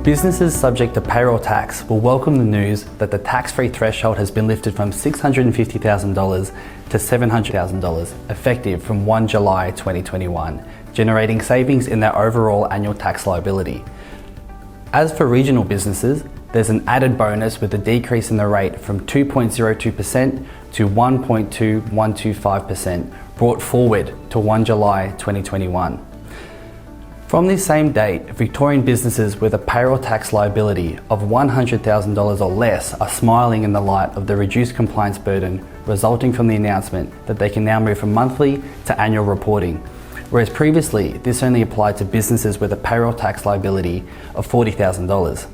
Businesses subject to payroll tax will welcome the news that the tax-free threshold has been lifted from $650,000 to $700,000, effective from 1 July 2021, generating savings in their overall annual tax liability. As for regional businesses, there's an added bonus with a decrease in the rate from 2.02% to 1.2125%, brought forward to 1 July 2021. From this same date, Victorian businesses with a payroll tax liability of $100,000 or less are smiling in the light of the reduced compliance burden resulting from the announcement that they can now move from monthly to annual reporting, whereas previously this only applied to businesses with a payroll tax liability of $40,000.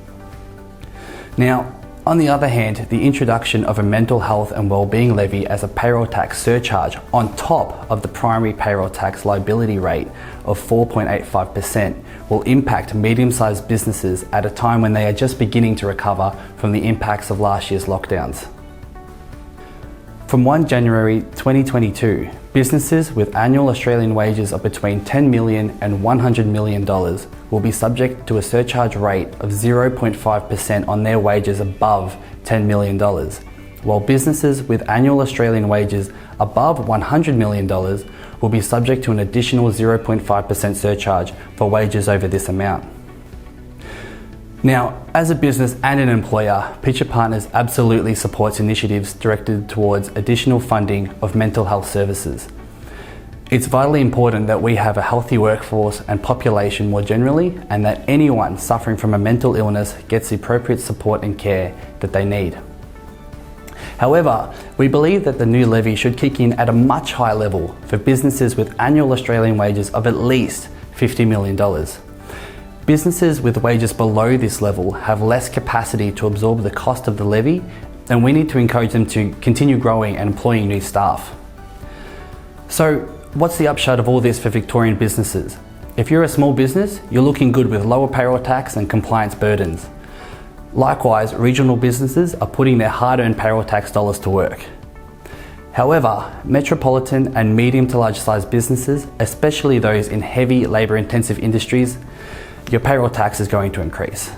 Now, on the other hand, the introduction of a mental health and wellbeing levy as a payroll tax surcharge on top of the primary payroll tax liability rate of 4.85% will impact medium-sized businesses at a time when they are just beginning to recover from the impacts of last year's lockdowns. From 1 January 2022, businesses with annual Australian wages of between $10 million and $100 million will be subject to a surcharge rate of 0.5% on their wages above $10 million, while businesses with annual Australian wages above $100 million will be subject to an additional 0.5% surcharge for wages over this amount. Now, as a business and an employer, Pitcher Partners absolutely supports initiatives directed towards additional funding of mental health services. It's vitally important that we have a healthy workforce and population more generally, and that anyone suffering from a mental illness gets the appropriate support and care that they need. However, we believe that the new levy should kick in at a much higher level for businesses with annual Australian wages of at least $50 million. Businesses with wages below this level have less capacity to absorb the cost of the levy, and we need to encourage them to continue growing and employing new staff. So, what's the upshot of all this for Victorian businesses? If you're a small business, you're looking good with lower payroll tax and compliance burdens. Likewise, regional businesses are putting their hard-earned payroll tax dollars to work. However, metropolitan and medium to large-sized businesses, especially those in heavy labour-intensive industries, your payroll tax is going to increase.